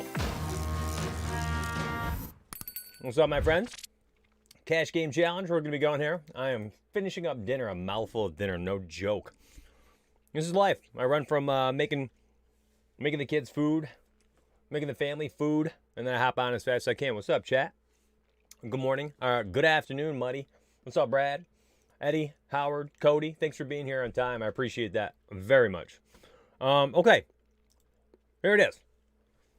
go. What's up, my friends? Cash game challenge. We're going to be going here. I am finishing up dinner, a mouthful of dinner, no joke. This is life. I run from making the kids food, making the family food, and then I hop on as fast as I can. What's up, chat? Good morning. Good afternoon, Muddy. What's up, Brad? Eddie, Howard, Cody, thanks for being here on time. I appreciate that very much. Okay, here it is.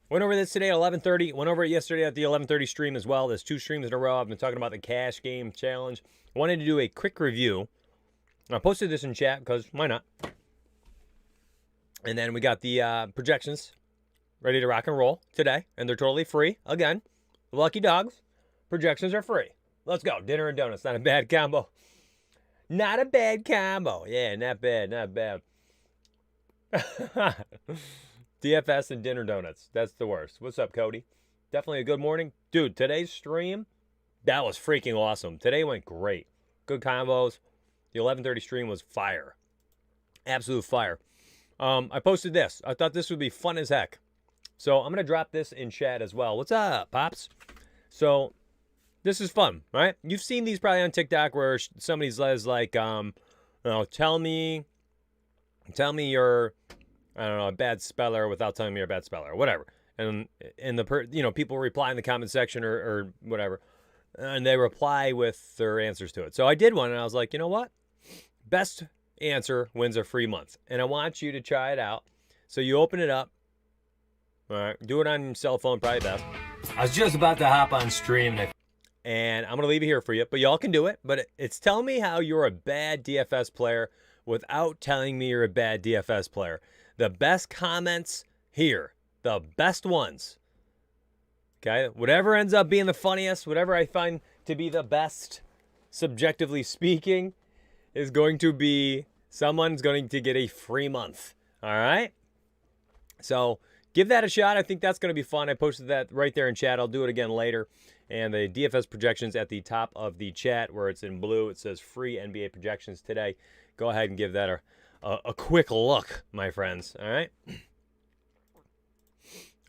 Went over this today at 11:30. Went over it yesterday at the 11:30 stream as well. There's 2 streams in a row. I've been talking about the cash game challenge. I wanted to do a quick review. I posted this in chat because why not? And then we got the projections ready to rock and roll today, and they're totally free. Again, lucky dogs. Projections are free. Let's go. Dinner and donuts. Not a bad combo. Not a bad combo. Yeah, not bad. Not bad. DFS and dinner donuts. That's the worst. What's up, Cody? Definitely a good morning. Dude, today's stream, that was freaking awesome. Today went great. Good combos. The 11:30 stream was fire. Absolute fire. I posted this. I thought this would be fun as heck. So I'm going to drop this in chat as well. What's up, Pops? So this is fun, right? You've seen these probably on TikTok where somebody says like, you know, tell me you're, I don't know, a bad speller without telling me you're a bad speller or whatever. And people reply in the comment section or whatever, and they reply with their answers to it. So I did one, and I was like, you know what? Best answer wins a free month. And I want you to try it out. So you open it up. All right, do it on your cell phone, probably best. I was just about to hop on stream, and I'm going to leave it here for you, but y'all can do it. But it's tell me how you're a bad DFS player without telling me you're a bad DFS player. The best comments here, the best ones. Okay, whatever ends up being the funniest, whatever I find to be the best, subjectively speaking, is going to be someone's going to get a free month. All right? So give that a shot. I think that's going to be fun. I posted that right there in chat. I'll do it again later. And the DFS projections at the top of the chat where it's in blue, it says free NBA projections today. Go ahead and give that a quick look, my friends. All right?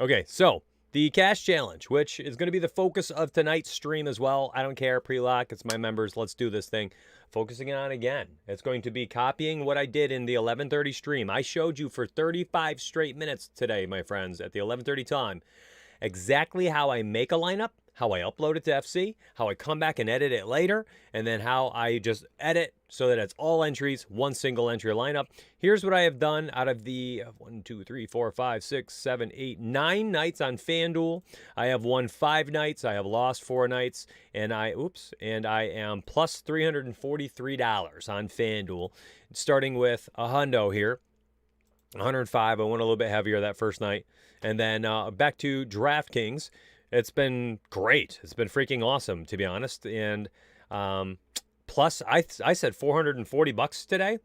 Okay, so the cash challenge, which is going to be the focus of tonight's stream as well. I don't care, pre-lock. It's my members. Let's do this thing. Focusing on again. It's going to be copying what I did in the 11:30 stream. I showed you for 35 straight minutes today, my friends, at the 11:30 time, exactly how I make a lineup, how I upload it to FC, how I come back and edit it later, and then how I just edit so that it's all entries, one single entry lineup. Here's what I have done out of the 1, 2, 3, 4, 5, 6, 7, 8, 9 nights on FanDuel. I have won 5 nights. I have lost 4 nights, and I am plus $343 on FanDuel, starting with a hundo here. 105. I went a little bit heavier that first night. And then back to DraftKings. It's been great. It's been freaking awesome, to be honest. And plus, I said $440 today.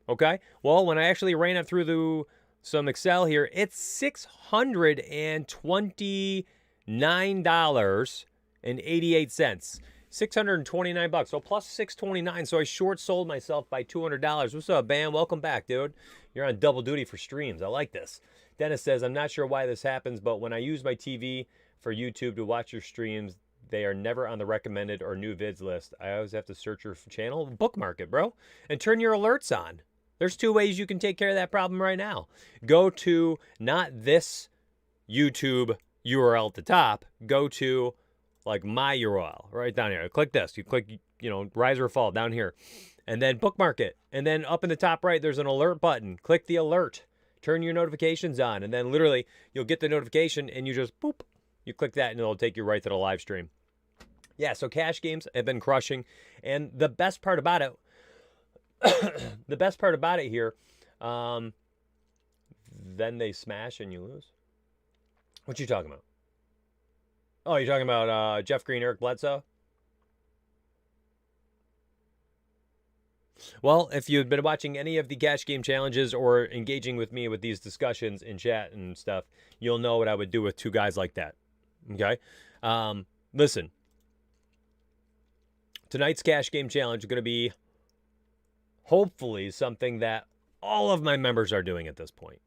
Okay. Well, when I actually ran it through some Excel here, it's $629.88. $629. So plus $629. So I short sold myself by $200. What's up, Bam? Welcome back, dude. You're on double duty for streams. I like this. Dennis says, I'm not sure why this happens, but when I use my TV for YouTube to watch your streams, they are never on the recommended or new vids list. I always have to search your channel, bookmark it, bro, and turn your alerts on. There's 2 ways you can take care of that problem right now. Go to not this YouTube URL at the top. Go to like my URL right down here. Click this. You click, rise or fall down here, and then bookmark it. And then up in the top right, there's an alert button. Click the alert. Turn your notifications on, and then literally you'll get the notification, and you just boop. You click that, and it'll take you right to the live stream. Yeah, so cash games have been crushing, and the best part about it, here, then they smash and you lose. What you talking about? Oh, you're talking about Jeff Green, Eric Bledsoe? Well, if you've been watching any of the cash game challenges or engaging with me with these discussions in chat and stuff, you'll know what I would do with 2 guys like that. Okay? Listen. Tonight's cash game challenge is going to be hopefully something that all of my members are doing at this point.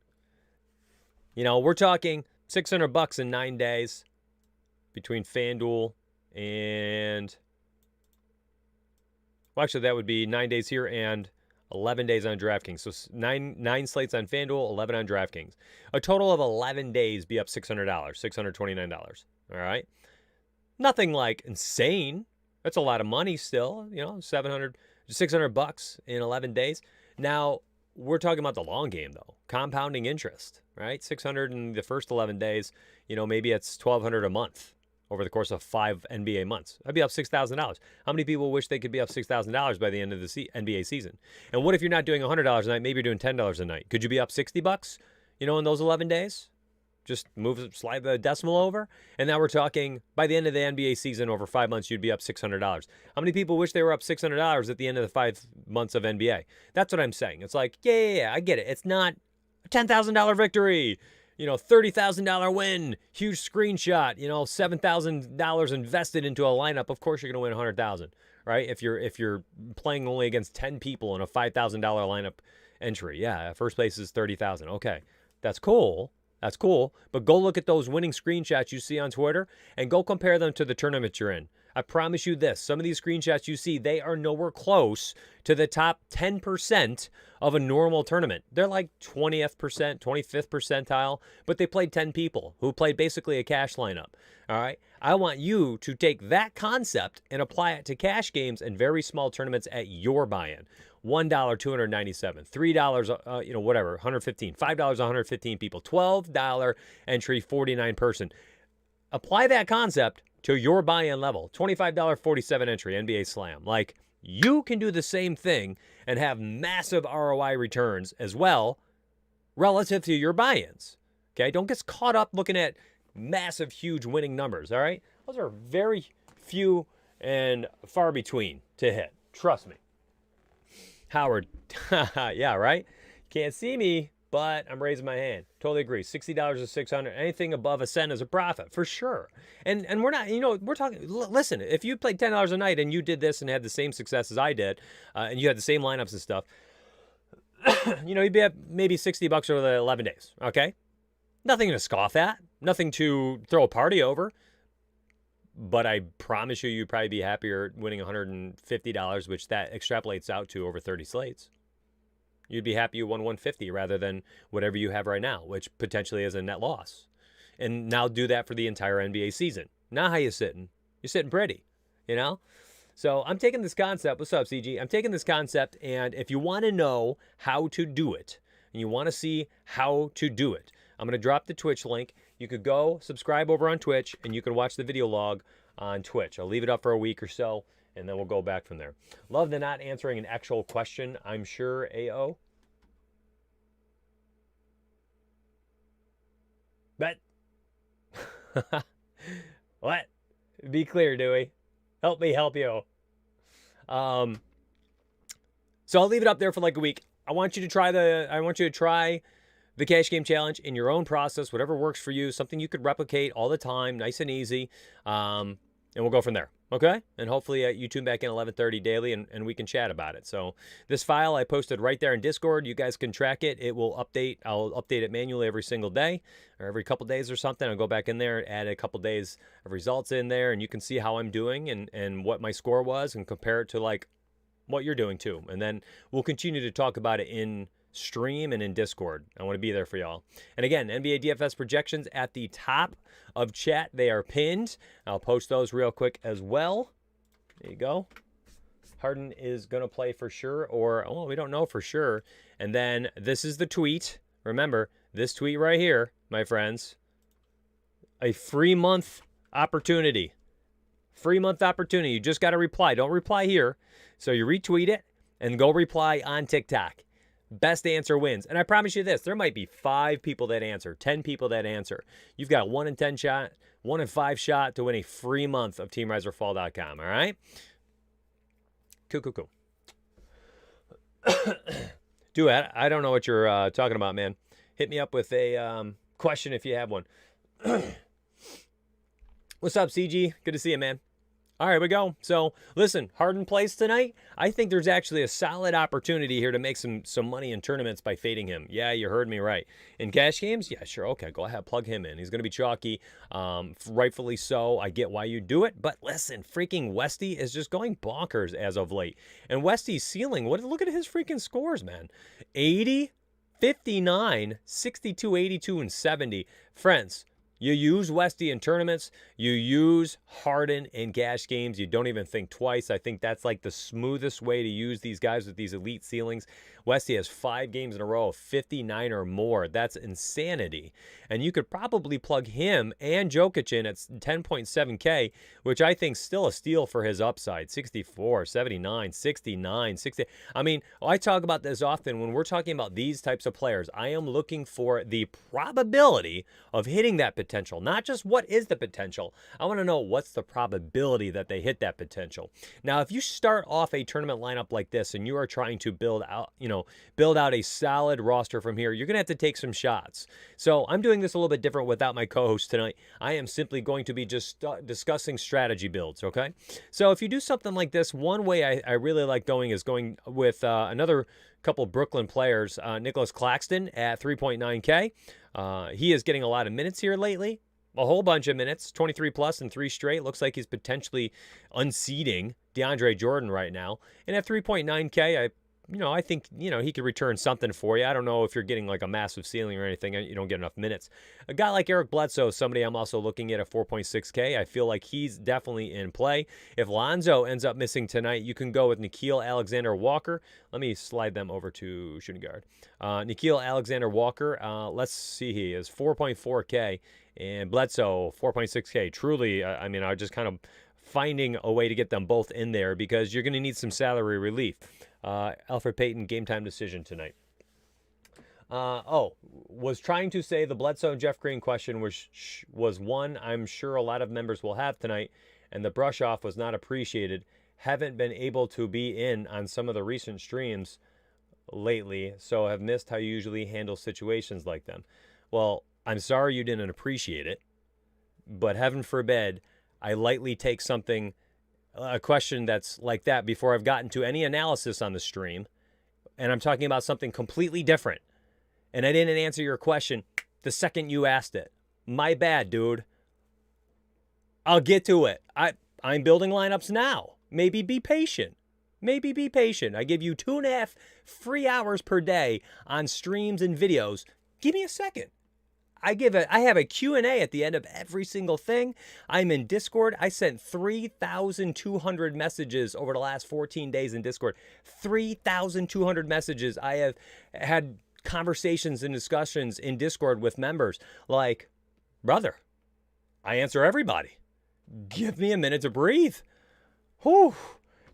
We're talking $600 in 9 days between FanDuel and, well, actually, that would be 9 days here and 11 days on DraftKings. So nine slates on FanDuel, 11 on DraftKings. A total of 11 days be up $600, $629. All right. Nothing like insane. That's a lot of money still, you know, $600 in 11 days. Now, we're talking about the long game, though. Compounding interest, right? 600 in the first 11 days, you know, maybe it's 1,200 a month over the course of 5 NBA months. I'd be up $6,000. How many people wish they could be up $6,000 by the end of the NBA season? And what if you're not doing $100 a night? Maybe you're doing $10 a night. Could you be up $60, you know, in those 11 days? Just slide the decimal over. And now we're talking by the end of the NBA season over 5 months, you'd be up $600. How many people wish they were up $600 at the end of the 5 months of NBA? That's what I'm saying. It's like, yeah, I get it. It's not a $10,000 victory, you know, $30,000 win, huge screenshot, you know, $7,000 invested into a lineup. Of course, you're going to win 100,000, right? If you're playing only against 10 people in a $5,000 lineup entry, yeah, first place is 30,000. Okay, that's cool. That's cool, but go look at those winning screenshots you see on Twitter and go compare them to the tournament you're in. I promise you this, some of these screenshots you see, they are nowhere close to the top 10% of a normal tournament. They're like 20th percent, 25th percentile, but they played 10 people who played basically a cash lineup. All right, I want you to take that concept and apply it to cash games and very small tournaments at your buy-in. $1, $297, $3, you know, whatever, 115, $5, 115 people, $12 entry, 49 person. Apply that concept to your buy-in level. $25, 47 entry, NBA Slam. Like, you can do the same thing and have massive ROI returns as well relative to your buy-ins. Okay, don't get caught up looking at massive, huge winning numbers, all right? Those are very few and far between to hit. Trust me. Howard, yeah, right? Can't see me, but I'm raising my hand. Totally agree. $60 to $600. Anything above a cent is a profit, for sure. And we're not, you know, we're talking, listen, if you played $10 a night and you did this and had the same success as I did, and you had the same lineups and stuff, you know, you'd be at maybe $60 over the 11 days, okay? Nothing to scoff at. Nothing to throw a party over. But I promise you, you'd probably be happier winning $150, which that extrapolates out to over 30 slates. You'd be happy you won $150 rather than whatever you have right now, which potentially is a net loss. And now do that for the entire NBA season. Now how you sitting? You're sitting pretty, you know? So I'm taking this concept. What's up, CG? I'm taking this concept, and if you want to know how to do it, and you want to see how to do it, I'm going to drop the Twitch link. You could go subscribe over on Twitch, and you can watch the video log on Twitch. I'll leave it up for a week or so, and then we'll go back from there. Love the not answering an actual question, I'm sure, AO. But, what? Be clear, Dewey. Help me help you. So I'll leave it up there for like a week. I want you to try the cash game challenge in your own process, whatever works for you, something you could replicate all the time, nice and easy. And we'll go from there. Okay? And hopefully you tune back in 11:30 daily and we can chat about it. So this file I posted right there in Discord. You guys can track it. It will update. I'll update it manually every single day or every couple days or something. I'll go back in there, add a couple days of results in there, and you can see how I'm doing and what my score was and compare it to like what you're doing too. And then we'll continue to talk about it in stream and in Discord. I want to be there for y'all. And again, NBA DFS projections at the top of chat. They are pinned. I'll post those real quick as well. There you go. Harden is going to play for sure, or, oh, we don't know for sure. And then this is the tweet. Remember, this tweet right here, my friends, a free month opportunity. Free month opportunity. You just got to reply. Don't reply here. So you retweet it and go reply on TikTok. Best answer wins. And I promise you this, there might be 5 people that answer, 10 people that answer. You've got a 1 in 10 shot, 1 in 5 shot to win a free month of teamriseorfall.com, all right? Cool. Do it. I don't know what you're talking about, man. Hit me up with a question if you have one. What's up, CG? Good to see you, man. All right, we go. So, listen, Harden plays tonight. I think there's actually a solid opportunity here to make some money in tournaments by fading him. Yeah, you heard me right. In cash games, yeah, sure, okay, go ahead, plug him in. He's going to be chalky, rightfully so. I get why you do it, but listen, freaking Westy is just going bonkers as of late. And Westy's ceiling, look at his freaking scores, man. 80, 59, 62, 82, and 70. Friends, you use Westy in tournaments. You use Harden in cash games. You don't even think twice. I think that's like the smoothest way to use these guys with these elite ceilings. Westy has 5 games in a row of 59 or more. That's insanity. And you could probably plug him and Jokic in at 10.7K, which I think is still a steal for his upside. 64, 79, 69, 60. I mean, I talk about this often when we're talking about these types of players. I am looking for the probability of hitting that potential, not just what is the potential. I want to know what's the probability that they hit that potential. Now, if you start off a tournament lineup like this and you are trying to build out a solid roster from here, you're going to have to take some shots. So I'm doing this a little bit different without my co-host tonight. I am simply going to be just discussing strategy builds, okay? So if you do something like this, one way I really like going is going with another couple Brooklyn players, Nicholas Claxton at 3.9K. He is getting a lot of minutes here lately. A whole bunch of minutes, 23 plus and 3 straight. Looks like he's potentially unseating DeAndre Jordan right now. And at 3.9K, I think, he could return something for you. I don't know if you're getting like a massive ceiling or anything. You don't get enough minutes. A guy like Eric Bledsoe, somebody I'm also looking at 4.6K. I feel like he's definitely in play. If Lonzo ends up missing tonight, you can go with Nickeil Alexander-Walker. Let me slide them over to shooting guard. Nickeil Alexander-Walker, let's see, he is 4.4K. And Bledsoe, 4.6K. Truly, I just kind of finding a way to get them both in there because you're going to need some salary relief. Alfred Payton, game time decision tonight. Was trying to say the Bledsoe and Jeff Green question was one I'm sure a lot of members will have tonight, and the brush off was not appreciated. Haven't been able to be in on some of the recent streams lately, so have missed how you usually handle situations like them. Well, I'm sorry you didn't appreciate it, but heaven forbid I lightly take a question that's like that before I've gotten to any analysis on the stream, and I'm talking about something completely different, and I didn't answer your question the second you asked it. My bad, dude. I'll get to it. I'm building lineups now. Maybe be patient. I give you 2.5 free hours per day on streams and videos. Give me a second. I have a Q&A at the end of every single thing. I'm in Discord. I sent 3,200 messages over the last 14 days in Discord. 3,200 messages. I have had conversations and discussions in Discord with members like, brother, I answer everybody. Give me a minute to breathe. Whew.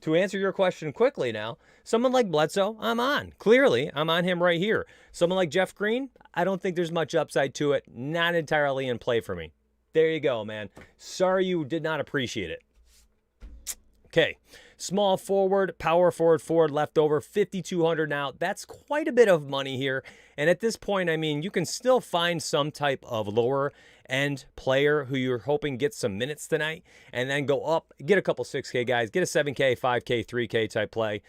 To answer your question quickly now, someone like Bledsoe, I'm on. Clearly, I'm on him right here. Someone like Jeff Green, I don't think there's much upside to it. Not entirely in play for me. There you go, man. Sorry you did not appreciate it. Okay. Small forward, power forward left over, 5,200 now. That's quite a bit of money here. And at this point, you can still find some type of lower end player who you're hoping gets some minutes tonight and then go up, get a couple 6K guys, get a 7K, 5K, 3K type play.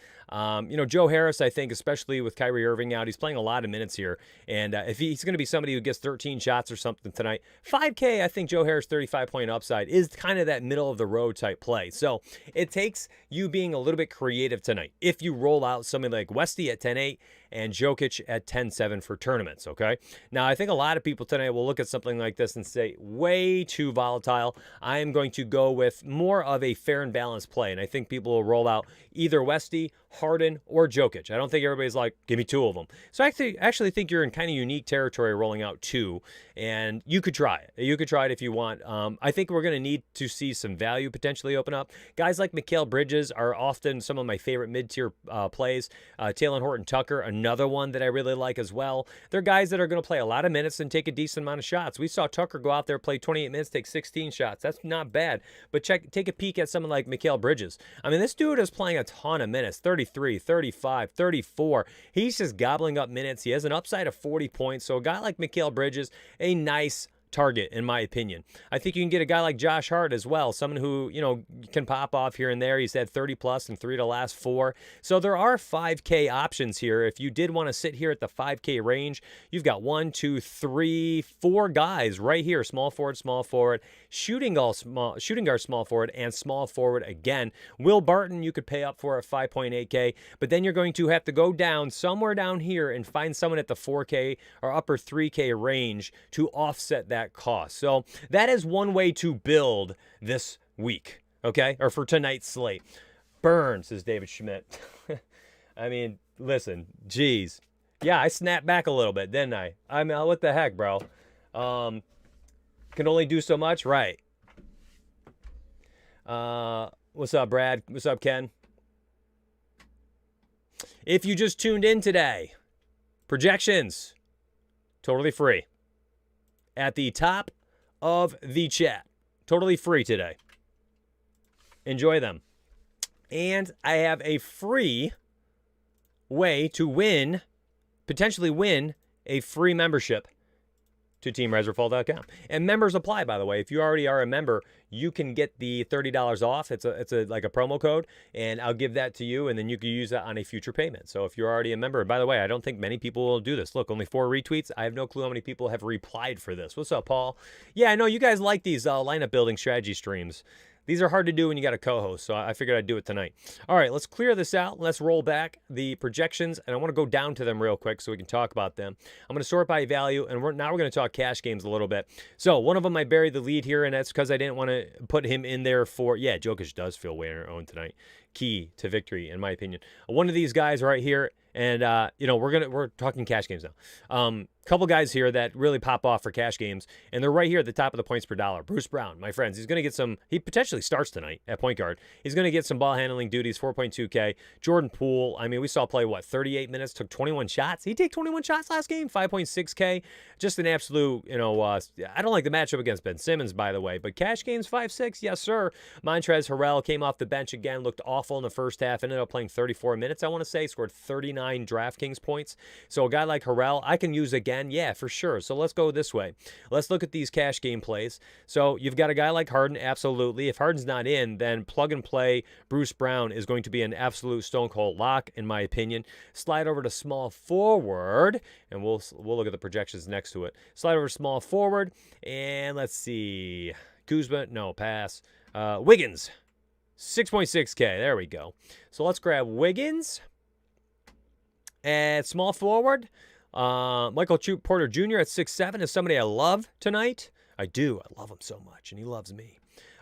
Joe Harris, I think, especially with Kyrie Irving out, he's playing a lot of minutes here. And if he's going to be somebody who gets 13 shots or something tonight, 5K, I think Joe Harris 35-point upside is kind of that middle of the road type play. So it takes you being a little bit creative tonight. If you roll out somebody like Westy at 10-8 and Jokic at 10-7 for tournaments, okay? Now, I think a lot of people tonight will look at something like this and say, way too volatile. I am going to go with more of a fair and balanced play, and I think people will roll out either Westy, Harden, or Jokic. I don't think everybody's like, give me 2 of them. So I actually think you're in kind of unique territory rolling out 2, and you could try it. You could try it if you want. I think we're going to need to see some value potentially open up. Guys like Mikal Bridges are often some of my favorite mid-tier plays. Talen Horton-Tucker, another one that I really like as well. They're guys that are going to play a lot of minutes and take a decent amount of shots. We saw Tucker go out there, play 28 minutes, take 16 shots. That's not bad. But take a peek at someone like Mikal Bridges. This dude is playing a ton of minutes, 33, 35, 34. He's just gobbling up minutes. He has an upside of 40 points. So a guy like Mikal Bridges, a nice target, in my opinion. I think you can get a guy like Josh Hart as well, someone who, can pop off here and there. He's had 30 plus and 3 to last 4. So there are 5K options here. If you did want to sit here at the 5K range, you've got 1, 2, 3, 4 guys right here. Small forward, shooting guard, small forward, and small forward again. Will Barton, you could pay up for at 5.8K, but then you're going to have to go down somewhere down here and find someone at the 4K or upper 3K range to offset that cost. So that is one way to build this week, okay? Or for tonight's slate. Burn, says David Schmidt. I mean, listen, geez. Yeah, I snapped back a little bit, didn't I? I mean, what the heck, bro? Can only do so much? Right. What's up, Brad? What's up, Ken? If you just tuned in today, projections, totally free. At the top of the chat. Totally free today. Enjoy them. And I have a free way to win, potentially win, a free membership to teamriseorfall.com. And members apply, by the way. If you already are a member, you can get the $30 off. It's like a promo code, and I'll give that to you, and then you can use that on a future payment. So if you're already a member, by the way, I don't think many people will do this. Look, only 4 retweets. I have no clue how many people have replied for this. What's up, Paul? Yeah, I know you guys like these lineup building strategy streams. These are hard to do when you got a co-host, so I figured I'd do it tonight. All right, let's clear this out. Let's roll back the projections, and I want to go down to them real quick so we can talk about them. I'm going to sort by value, and now we're going to talk cash games a little bit. So one of them I buried the lead here, and that's because I didn't want to put him in there for, yeah, Jokic does feel way on our own tonight. Key to victory, in my opinion. One of these guys right here, and we're talking cash games now. Couple guys here that really pop off for cash games, and they're right here at the top of the points per dollar. Bruce Brown, my friends, he's going to get some. He potentially starts tonight at point guard. He's going to get some ball handling duties, 4.2K. Jordan Poole, I mean, we saw play 38 minutes, took 21 shots. He take 21 shots last game, 5.6K. Just an absolute, I don't like the matchup against Ben Simmons, by the way, but cash games 5-6, yes sir. Montrezl Harrell came off the bench again, looked awful in the first half, ended up playing 34 minutes. I want to say scored 39 DraftKings points. So a guy like Harrell, I can use again. Yeah, for sure. So let's go this way. Let's look at these cash game plays. So you've got a guy like Harden, absolutely. If Harden's not in, then plug and play Bruce Brown is going to be an absolute stone cold lock, in my opinion. Slide over to small forward, and we'll look at the projections next to it. Slide over to small forward, and let's see. Kuzma, no, pass. Wiggins, 6.6K. There we go. So let's grab Wiggins. And small forward, Michael Porter Jr. at 6'7" is somebody I love tonight. I do. I love him so much, and he loves me.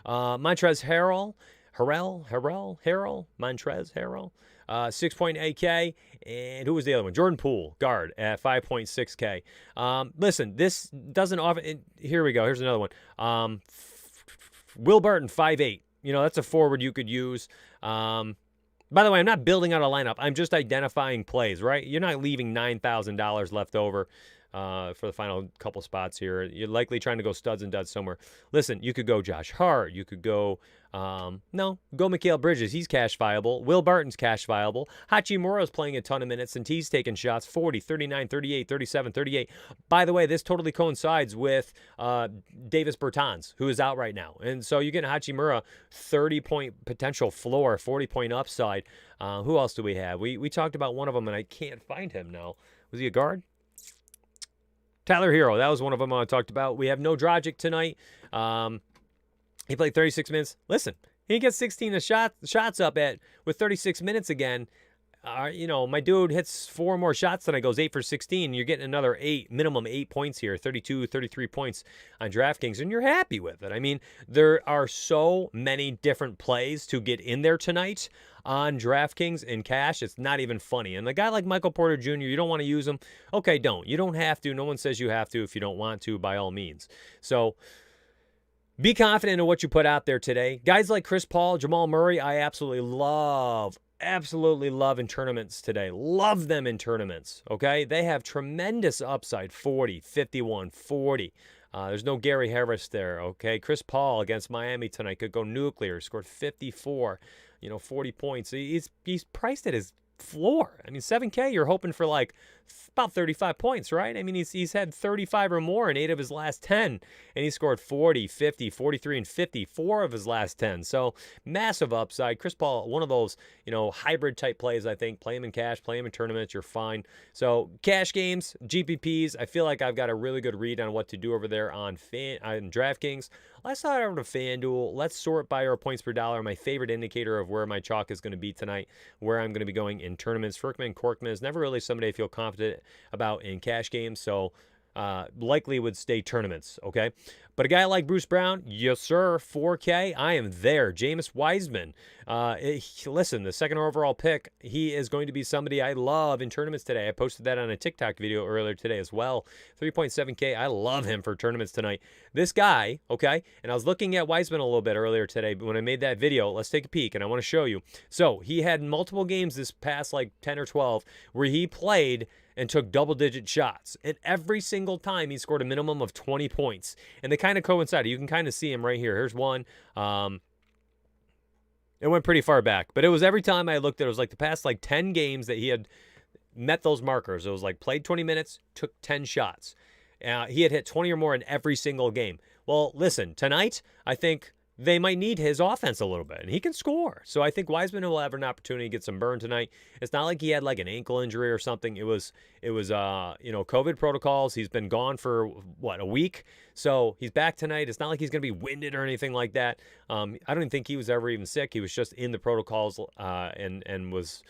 Montrezl Harrell, 6.8K. And who was the other one? Jordan Poole, guard, at 5.6K. Listen, this doesn't offer. Here we go. Here's another one. Will Barton, 5'8". That's a forward you could use. By the way, I'm not building out a lineup. I'm just identifying plays, right? You're not leaving $9,000 left over for the final couple spots here. You're likely trying to go studs and duds somewhere. Listen, you could go Josh Hart. You could go, go Mikal Bridges. He's cash viable. Will Barton's cash viable. Hachimura's playing a ton of minutes, and he's taking shots 40, 39, 38, 37, 38. By the way, this totally coincides with Davis Bertans, who is out right now. And so you get Hachimura, 30-point potential floor, 40-point upside. Who else do we have? We talked about one of them, and I can't find him now. Was he a guard? Tyler Hero, that was one of them I talked about. We have no Dragic tonight. He played 36 minutes. Listen, he gets 16 shots up with 36 minutes again. My dude hits 4 more shots than I goes 8 for 16. You're getting another minimum 8 points here, 32, 33 points on DraftKings, and you're happy with it. I mean, there are so many different plays to get in there tonight on DraftKings in cash. It's not even funny. And a guy like Michael Porter Jr., you don't want to use him. Okay, don't. You don't have to. No one says you have to. If you don't want to, by all means. So be confident in what you put out there today. Guys like Chris Paul, Jamal Murray, I absolutely love in tournaments today. Love them in tournaments, okay? They have tremendous upside, 40, 51, 40. There's no Gary Harris there, okay? Chris Paul against Miami tonight could go nuclear, scored 54, 40 points. He's priced at his floor. I mean, 7K, you're hoping for like about 35 points, right? I mean, he's had 35 or more in 8 of his last 10, and he scored 40, 50, 43, and 54 of his last 10. So massive upside. Chris Paul, one of those, hybrid type plays, I think. Play him in cash, play him in tournaments, you're fine. So cash games, GPPs, I feel like I've got a really good read on what to do over there on DraftKings. Let's head over to FanDuel. Let's sort by our points per dollar, my favorite indicator of where my chalk is going to be tonight, where I'm going to be going in tournaments. Furkman Korkman is never really somebody I feel confident about in cash games, so likely would stay tournaments, okay? But a guy like Bruce Brown, yes, sir, 4K, I am there. Jameis Wiseman, listen, the second overall pick, he is going to be somebody I love in tournaments today. I posted that on a TikTok video earlier today as well. 3.7K, I love him for tournaments tonight. This guy, okay, and I was looking at Wiseman a little bit earlier today, but when I made that video, let's take a peek, and I want to show you. So he had multiple games this past, 10 or 12, where he played and took double-digit shots. And every single time, he scored a minimum of 20 points. And they kind of coincided. You can kind of see him right here. Here's one. It went pretty far back. But it was every time I looked at it, was like the past 10 games that he had met those markers. It was played 20 minutes, took 10 shots. He had hit 20 or more in every single game. Well, listen, tonight, I think they might need his offense a little bit, and he can score. So I think Wiseman will have an opportunity to get some burn tonight. It's not like he had an ankle injury or something. It was COVID protocols. He's been gone for a week. So he's back tonight. It's not like he's going to be winded or anything like that. I don't even think he was ever even sick. He was just in the protocols and was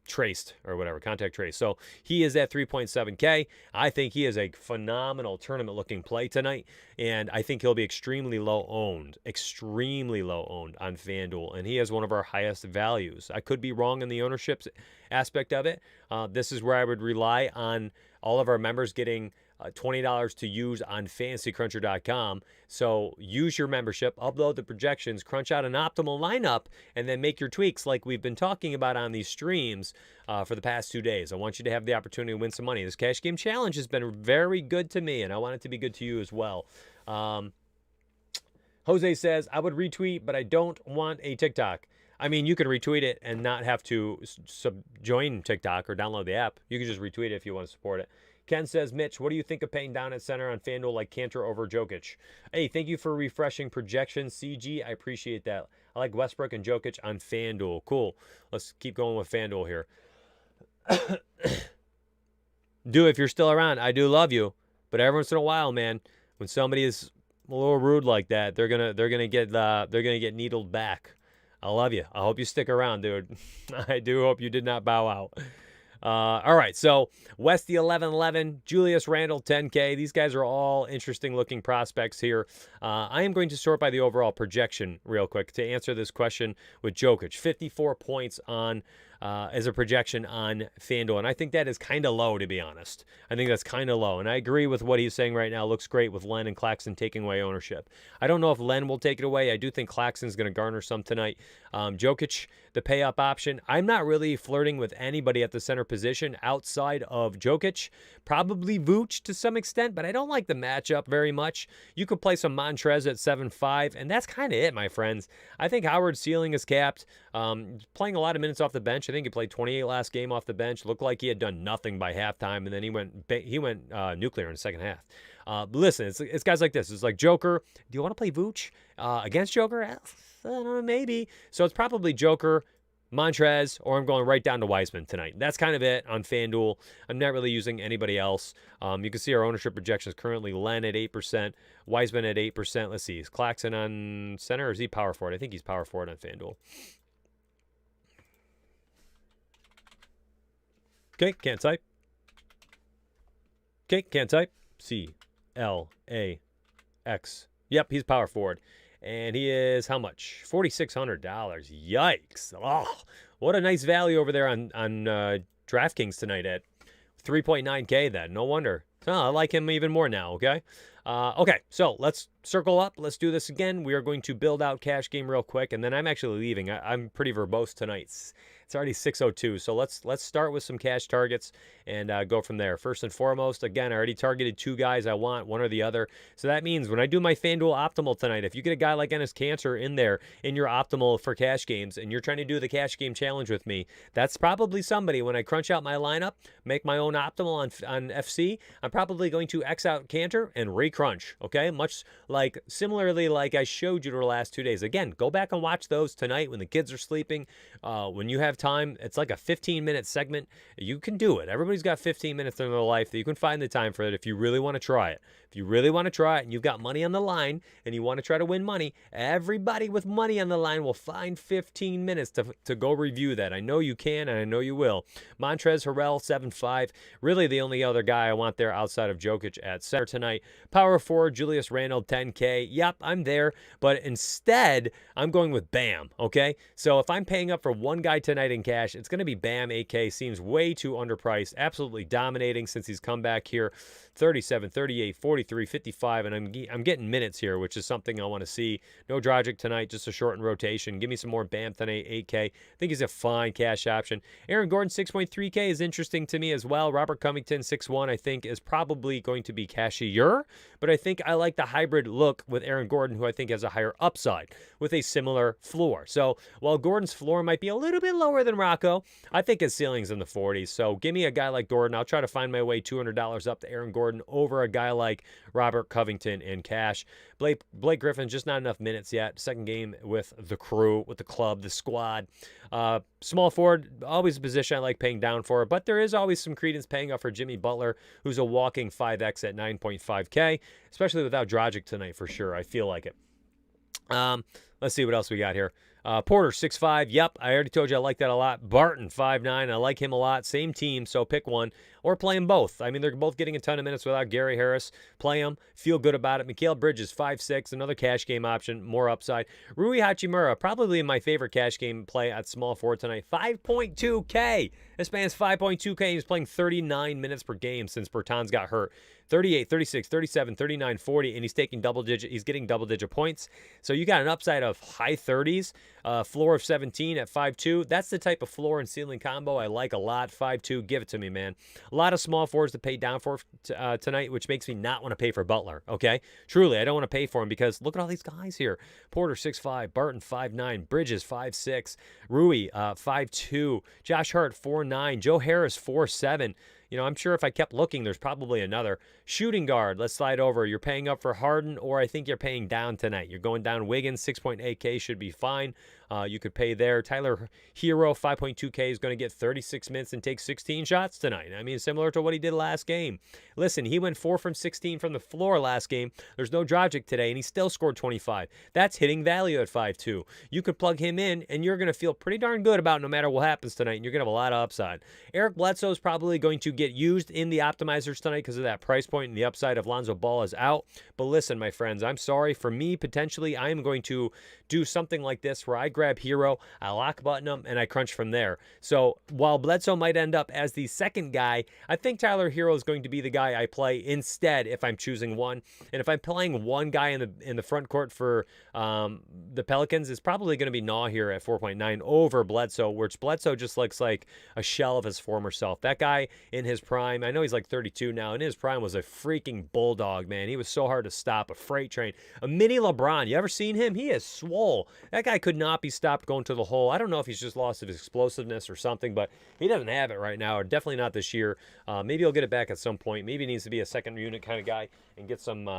traced or whatever, contact trace. So he is at 3.7K. I think he is a phenomenal tournament looking play tonight, and I think he'll be extremely low owned on FanDuel, and he has one of our highest values. I could be wrong in the ownership aspect of it. This is where I would rely on all of our members getting $20 to use on fantasycruncher.com. So use your membership, upload the projections, crunch out an optimal lineup, and then make your tweaks like we've been talking about on these streams for the past 2 days. I want you to have the opportunity to win some money. This cash game challenge has been very good to me, and I want it to be good to you as well. Jose says, I would retweet, but I don't want a TikTok. I mean, you can retweet it and not have to join TikTok or download the app. You can just retweet it if you want to support it. Ken says, Mitch, what do you think of paying down at center on FanDuel like Cantor over Jokic? Hey, thank you for refreshing projections, CG. I appreciate that. I like Westbrook and Jokic on FanDuel. Cool. Let's keep going with FanDuel here. If you're still around, I do love you. But every once in a while, man, when somebody is a little rude like that, they're gonna get needled back. I love you. I hope you stick around, dude. I do hope you did not bow out. All right, so Westy 1111, Julius Randle 10K. These guys are all interesting looking prospects here. I am going to sort by the overall projection real quick to answer this question with Jokic. 54 points on as a projection on FanDuel, and I think that is kind of low, to be honest. I think that's kind of low, and I agree with what he's saying right now. Looks great with Len and Claxton taking away ownership. I don't know if Len will take it away. I do think Claxton's going to garner some tonight. Jokic, the pay-up option. I'm not really flirting with anybody at the center position outside of Jokic. Probably Vooch to some extent, but I don't like the matchup very much. You could play some Montrez at 7.5, and that's kind of it, my friends. I think Howard's ceiling is capped. Playing a lot of minutes off the bench. I think he played 28 last game off the bench. Looked like he had done nothing by halftime, and then he went nuclear in the second half. Listen, it's guys like this. It's like Joker. Do you want to play Vooch against Joker? I don't know, maybe. So it's probably Joker, Montrez, or I'm going right down to Wiseman tonight. That's kind of it on FanDuel. I'm not really using anybody else. You can see our ownership projections currently. Len at 8%, Wiseman at 8%. Let's see, is Claxton on center or is he power forward? I think he's power forward on FanDuel. Okay, can't type. Okay, can't type. C-L-A-X. Yep, he's power forward. And he is how much? $4,600. Yikes. Oh, what a nice value over there on DraftKings tonight at 3.9K then. No wonder. Oh, I like him even more now, okay? Okay, so let's circle up. Let's do this again. We are going to build out cash game real quick, and then I'm actually leaving. I'm pretty verbose tonight. It's already 6:02. So let's start with some cash targets and go from there. First and foremost, again, I already targeted 2 guys. I want one or the other. So that means when I do my FanDuel Optimal tonight, if you get a guy like Ennis Cantor in there in your Optimal for cash games and you're trying to do the cash game challenge with me, that's probably somebody. When I crunch out my lineup, make my own Optimal on FC, I'm probably going to X out Cantor and re-crunch, okay? Much like, similarly like I showed you the last 2 days. Again, go back and watch those tonight when the kids are sleeping. When you have time, it's like a 15-minute segment. You can do it. Everybody's got 15 minutes in their life that you can find the time for it if you really want to try it. If you really want to try it and you've got money on the line and you want to try to win money, everybody with money on the line will find 15 minutes to go review that. I know you can, and I know you will. Montrezl Harrell, 7.5. Really the only other guy I want there outside of Jokic at center tonight. Power forward, Julius Randle, 10K. Yep, I'm there, but instead, I'm going with Bam, okay? So if I'm paying up for one guy tonight in cash, it's going to be Bam, 8K. Seems way too underpriced. Absolutely dominating since he's come back here. 37, 38, 43, 55, and I'm getting minutes here, which is something I want to see. No Dragic tonight, just a shortened rotation. Give me some more Bam tonight, 8K. I think he's a fine cash option. Aaron Gordon, 6.3K is interesting to me as well. Robert Covington, 6.1, I think is probably going to be cashier, but I think I like the hybrid look with Aaron Gordon, who I think has a higher upside with a similar floor. So while Gordon's floor might be a little bit lower than Rocco, I think his ceiling's in the 40s. So give me a guy like Gordon. I'll try to find my way $200 up to Aaron Gordon over a guy like Robert Covington in cash. Blake Griffin, just not enough minutes yet. Second game with the crew, with the club, the squad. Small forward, always a position I like paying down for, but there is always some credence paying up for Jimmy Butler, who's a walking 5X at 9.5K, especially without Dragic tonight for sure. I feel like it. Let's see what else we got here. Porter, 6'5". Yep, I already told you I like that a lot. Barton, 5'9". I like him a lot. Same team, so pick one. Or play them both. I mean, they're both getting a ton of minutes without Gary Harris. Play them. Feel good about it. Mikal Bridges, 5'6". Another cash game option. More upside. Rui Hachimura, probably my favorite cash game play at small forward tonight. 5.2K. This man's 5.2K. He's playing 39 minutes per game since Bertans got hurt. 38, 36, 37, 39, 40, and he's getting double-digit points. So you got an upside of high 30s, floor of 17 at 5'2". That's the type of floor and ceiling combo I like a lot. 5'2", give it to me, man. A lot of small forwards to pay down for tonight, which makes me not want to pay for Butler, okay? Truly, I don't want to pay for him because look at all these guys here. Porter, 6'5", Barton, 5'9", Bridges, 5'6", Rui, 5'2", Josh Hart, 4'9", Joe Harris, 4'7". You know, I'm sure if I kept looking, there's probably another. Shooting guard, let's slide over. You're paying up for Harden, or I think you're paying down tonight. You're going down Wiggins, 6.8K should be fine. You could pay there. Tyler Hero, 5.2K, is going to get 36 minutes and take 16 shots tonight. I mean, similar to what he did last game. Listen, he went 4 from 16 from the floor last game. There's no Dragic today, and he still scored 25. That's hitting value at 5'2". You could plug him in, and you're going to feel pretty darn good about no matter what happens tonight, and you're going to have a lot of upside. Eric Bledsoe is probably going to get used in the optimizers tonight because of that price point and the upside of Lonzo Ball is out. But listen, my friends, I'm sorry. For me, potentially, I am going to do something like this where I grab Hero, I lock button him, and I crunch from there. So while Bledsoe might end up as the second guy, I think Tyler Hero is going to be the guy I play instead if I'm choosing one. And if I'm playing one guy in the front court for the Pelicans, it's probably going to be Naw here at 4.9 over Bledsoe, which Bledsoe just looks like a shell of his former self. That guy in his prime, I know he's like 32 now, in his prime was a freaking bulldog, man. He was so hard to stop, a freight train, a mini LeBron. You ever seen him? He is swole. That guy could not be stopped going to the hole. I don't know if he's just lost his explosiveness or something, but he doesn't have it right now, or definitely not this year. Maybe he'll get it back at some point. Maybe he needs to be a second unit kind of guy and get some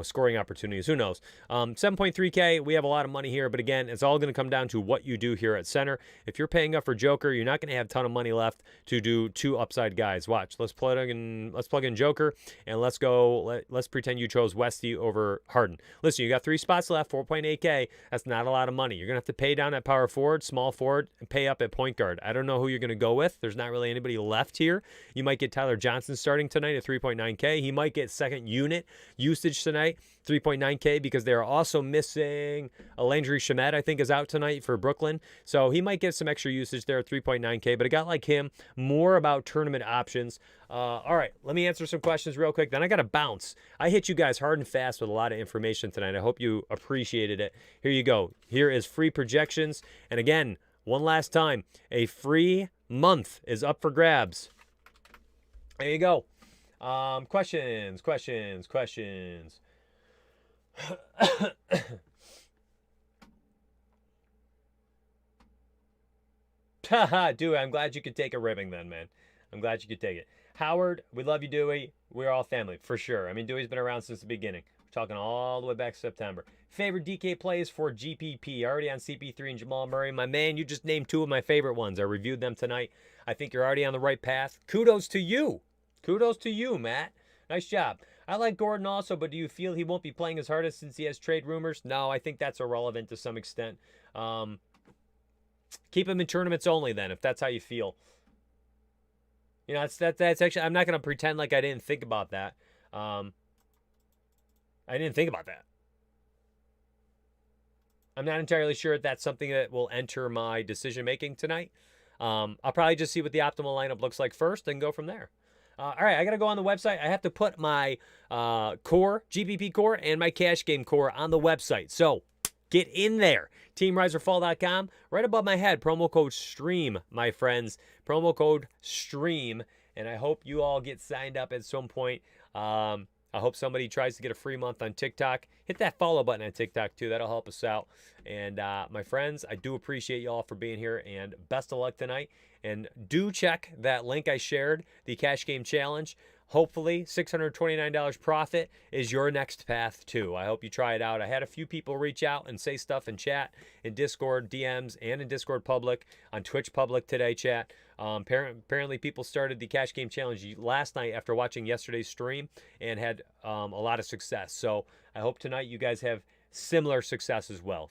scoring opportunities. Who knows? 7.3K, we have a lot of money here, but again, it's all going to come down to what you do here at center. If you're paying up for Joker, you're not going to have a ton of money left to do two upside guys. Watch, let's plug in Joker, and let's go. Let's pretend you chose Westy over Harden. Listen, you got 3 spots left, 4.8K. That's not a lot of money. You're going to have to pay down at power forward, small forward, and pay up at point guard. I don't know who you're going to go with. There's not really anybody left here. You might get Tyler Johnson starting tonight at 3.9K. He might get second unit usage tonight, 3.9K, because they're also missing Landry Shamet, I think, is out tonight for Brooklyn. So he might get some extra usage there at 3.9K, but a guy like him, more about tournament options. All right, let me answer some questions real quick. Then I got to bounce. I hit you guys hard and fast with a lot of information tonight. I hope you appreciated it. Here you go. Here is free projections. And again, One last time, a free month is up for grabs. There you go. Questions. Haha, Dewey, I'm glad you could take a ribbing then, man. I'm glad you could take it. Howard, we love you, Dewey. We're all family, for sure. I mean, Dewey's been around since the beginning. We're talking all the way back to September. Favorite DK plays for GPP. Already on CP3 and Jamal Murray. My man, you just named 2 of my favorite ones. I reviewed them tonight. I think you're already on the right path. Kudos to you. Kudos to you, Matt. Nice job. I like Gordon also, but do you feel he won't be playing his hardest since he has trade rumors? No, I think that's irrelevant to some extent. Keep him in tournaments only then, if that's how you feel. You know, that's actually, I'm not going to pretend like I didn't think about that. I didn't think about that. I'm not entirely sure if that's something that will enter my decision-making tonight. I'll probably just see what the optimal lineup looks like first and go from there. All right, I got to go on the website. I have to put my core, GPP core, and my cash game core on the website. So get in there. teamriseorfall.com. Right above my head, promo code STREAM, my friends. Promo code STREAM. And I hope you all get signed up at some point. I hope somebody tries to get a free month on TikTok. Hit that follow button on TikTok, too. That'll help us out. And my friends, I do appreciate you all for being here. And best of luck tonight. And do check that link I shared, the Cash Game Challenge. Hopefully, $629 profit is your next path, too. I hope you try it out. I had a few people reach out and say stuff in chat, in Discord DMs, and in Discord public, on Twitch public today, chat. Apparently, people started the Cash Game Challenge last night after watching yesterday's stream and had a lot of success. So I hope tonight you guys have similar success as well.